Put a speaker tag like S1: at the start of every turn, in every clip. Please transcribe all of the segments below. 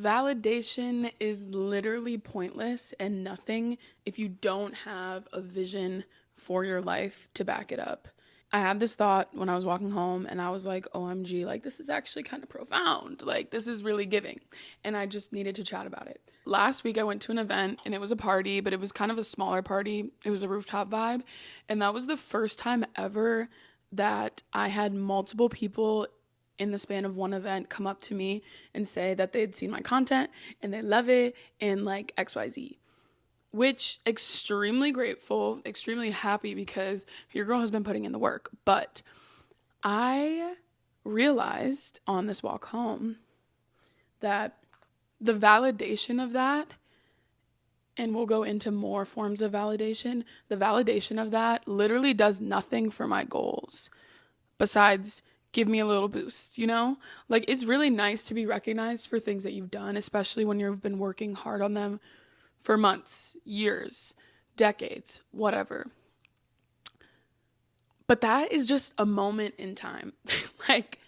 S1: Validation is literally pointless and nothing if you don't have a vision for your life to back it up. I had this thought when I was walking home and I was like, OMG, like this is actually kind of profound. Like this is really giving. And I just needed to chat about it. Last week I went to an event and it was a party, but it was kind of a smaller party. It was a rooftop vibe. And that was the first time ever that I had multiple people in the span of one event come up to me and say that they had seen my content and they love it and like XYZ, which extremely grateful, extremely happy because your girl has been putting in the work. But I realized on this walk home that the validation of that, and we'll go into more forms of validation, the validation of that literally does nothing for my goals besides give me a little boost, you know? Like, it's really nice to be recognized for things that you've done, especially when you've been working hard on them for months, years, decades, whatever. But that is just a moment in time. Like,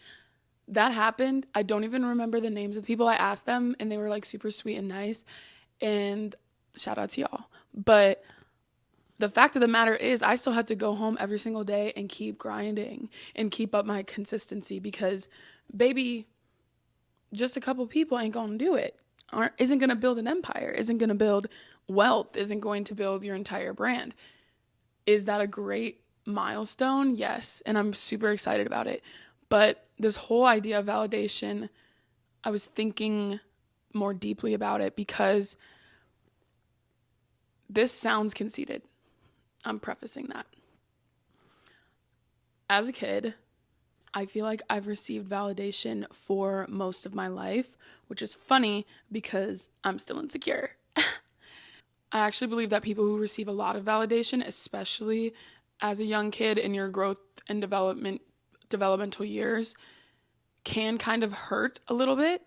S1: that happened. I don't even remember the names of the people. I asked them, and they were, like, super sweet and nice. And shout out to y'all. But the fact of the matter is I still have to go home every single day and keep grinding and keep up my consistency because, baby, just a couple people ain't going to do it. Isn't going to build an empire, isn't going to build wealth, isn't going to build your entire brand. Is that a great milestone? Yes. And I'm super excited about it. But this whole idea of validation, I was thinking more deeply about it because this sounds conceited. I'm prefacing that. As a kid, I feel like I've received validation for most of my life, which is funny because I'm still insecure. I actually believe that people who receive a lot of validation, especially as a young kid in your growth and developmental years, can kind of hurt a little bit.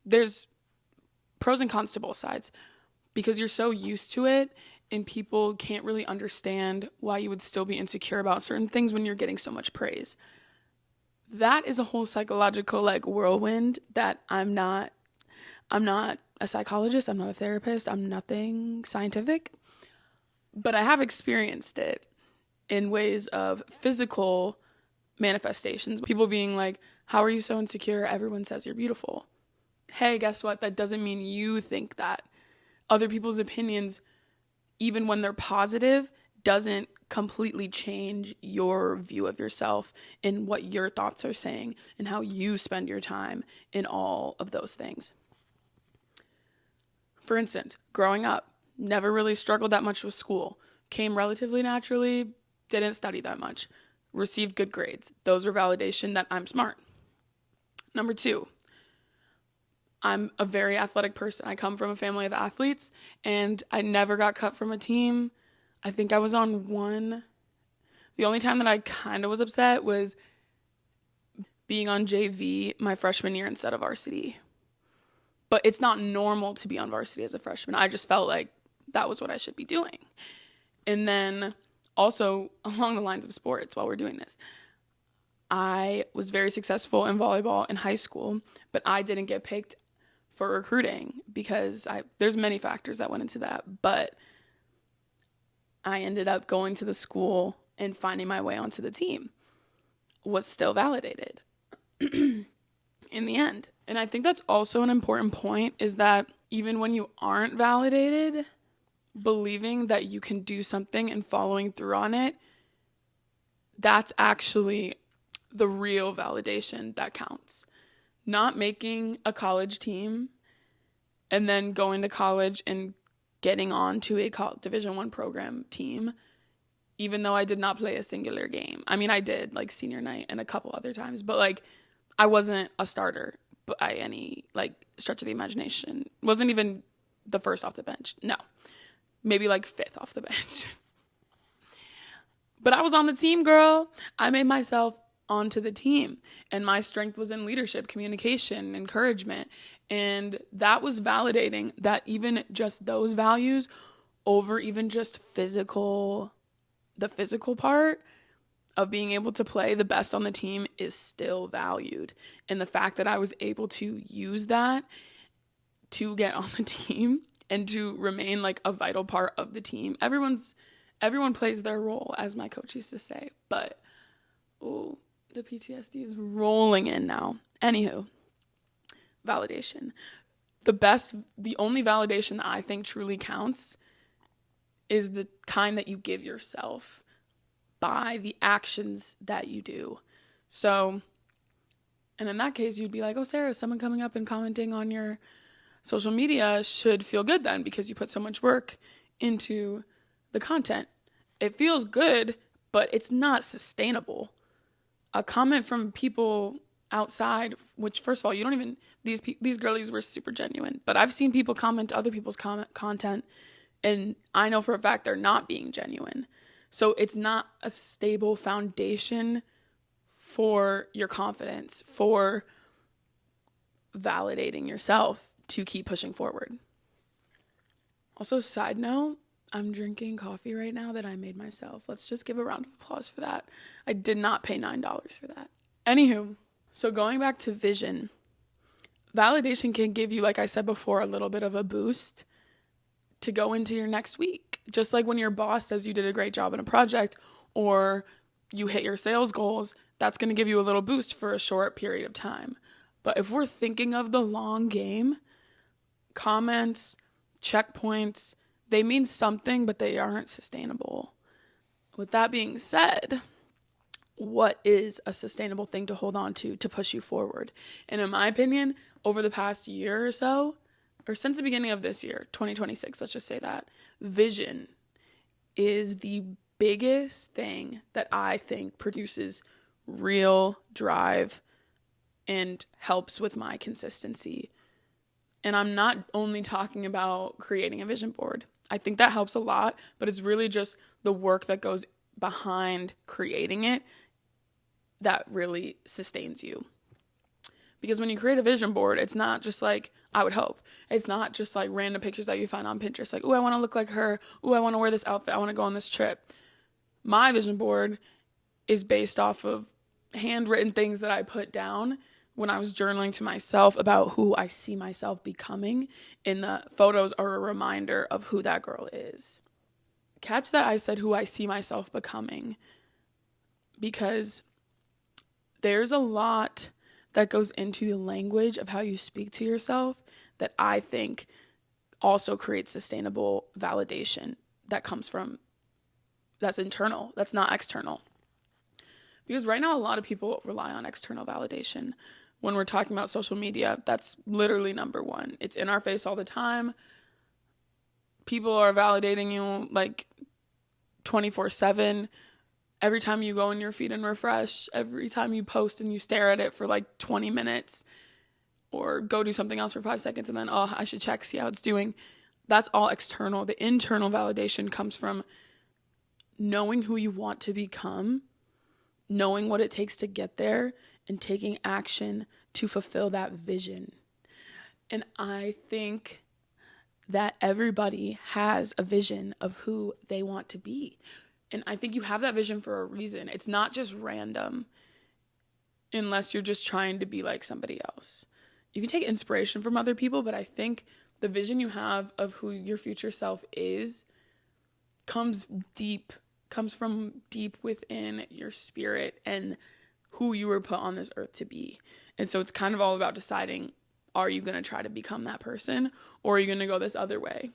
S1: There's pros and cons to both sides because you're so used to it and people can't really understand why you would still be insecure about certain things when you're getting so much praise. That is a whole psychological like whirlwind that I'm not a psychologist, I'm not a therapist, I'm nothing scientific, but I have experienced it in ways of physical manifestations. People being like, how are you so insecure? Everyone says you're beautiful. Hey, guess what? That doesn't mean you think that. Other people's opinions, even when they're positive, doesn't completely change your view of yourself and what your thoughts are saying and how you spend your time in all of those things. For instance, growing up, never really struggled that much with school, came relatively naturally, didn't study that much, received good grades. Those were validation that I'm smart. Number 2, I'm a very athletic person. I come from a family of athletes, and I never got cut from a team. I think I was on one. The only time that I kind of was upset was being on JV my freshman year instead of varsity. But it's not normal to be on varsity as a freshman. I just felt like that was what I should be doing. And then also along the lines of sports while we're doing this, I was very successful in volleyball in high school, but I didn't get picked for recruiting because there's many factors that went into that, but I ended up going to the school and finding my way onto the team. Was still validated in the end. And I think that's also an important point, is that even when you aren't validated, believing that you can do something and following through on it, that's actually the real validation that counts. Not making a college team and then going to college and getting on to a Division I program team, even though I did not play a singular game. I mean, I did, like, senior night and a couple other times, but, like, I wasn't a starter by any, like, stretch of the imagination. Wasn't even the first off the bench. No. Maybe, like, fifth off the bench. But I was on the team, girl. I made myself onto the team, and my strength was in leadership, communication, encouragement, and that was validating that even just those values over even just the physical part of being able to play the best on the team is still valued. And the fact that I was able to use that to get on the team and to remain like a vital part of the team. Everyone plays their role, as my coach used to say, but the PTSD is rolling in now. Anywho, validation. The only validation that I think truly counts is the kind that you give yourself by the actions that you do. So, and in that case, you'd be like, oh, Sarah, someone coming up and commenting on your social media should feel good then because you put so much work into the content. It feels good, but it's not sustainable. A comment from people outside, which first of all, you don't even, these girlies were super genuine, but I've seen people comment to other people's content and I know for a fact they're not being genuine. So it's not a stable foundation for your confidence, for validating yourself to keep pushing forward. Also, side note, I'm drinking coffee right now that I made myself. Let's just give a round of applause for that. I did not pay $9 for that. Anywho, so going back to vision, validation can give you, like I said before, a little bit of a boost to go into your next week. Just like when your boss says you did a great job in a project or you hit your sales goals, that's going to give you a little boost for a short period of time. But if we're thinking of the long game, comments, checkpoints, they mean something, but they aren't sustainable. With that being said, what is a sustainable thing to hold on to push you forward? And in my opinion, over the past year or so, or since the beginning of this year, 2026, let's just say that, vision is the biggest thing that I think produces real drive and helps with my consistency. And I'm not only talking about creating a vision board. I think that helps a lot, but it's really just the work that goes behind creating it that really sustains you. Because when you create a vision board, it's not just like, I would hope, it's not just like random pictures that you find on Pinterest. Like, I want to look like her. I want to wear this outfit. I want to go on this trip. My vision board is based off of handwritten things that I put down when I was journaling to myself about who I see myself becoming. And the photos are a reminder of who that girl is. Catch that I said who I see myself becoming, because there's a lot that goes into the language of how you speak to yourself that I think also creates sustainable validation that comes from, that's internal, that's not external. Because right now a lot of people rely on external validation. When we're talking about social media, that's literally number one. It's in our face all the time. People are validating you like 24/7. Every time you go in your feed and refresh, every time you post and you stare at it for like 20 minutes or go do something else for 5 seconds and then, I should check, see how it's doing. That's all external. The internal validation comes from knowing who you want to become, knowing what it takes to get there, and taking action to fulfill that vision. And I think that everybody has a vision of who they want to be. And I think you have that vision for a reason. It's not just random unless you're just trying to be like somebody else. You can take inspiration from other people, but I think the vision you have of who your future self is comes from deep within your spirit and who you were put on this earth to be. And so it's kind of all about deciding, are you going to try to become that person, or are you going to go this other way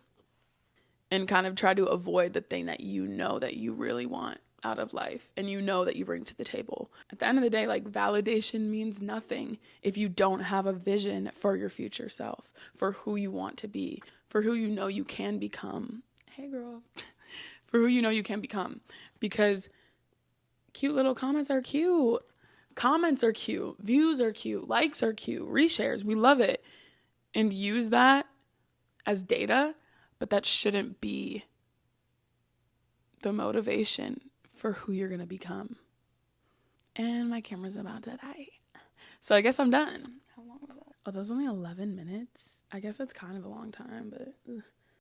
S1: and kind of try to avoid the thing that you know that you really want out of life and you know that you bring to the table. At the end of the day, like, validation means nothing if you don't have a vision for your future self, for who you want to be, for who you know you can become. Hey girl. For who you know you can become. Because cute little comments are cute. Comments are cute. Views are cute. Likes are cute. Reshares. We love it. And use that as data, but that shouldn't be the motivation for who you're going to become. And my camera's about to die. So I guess I'm done. How long was that? Oh, that was only 11 minutes. I guess that's kind of a long time, but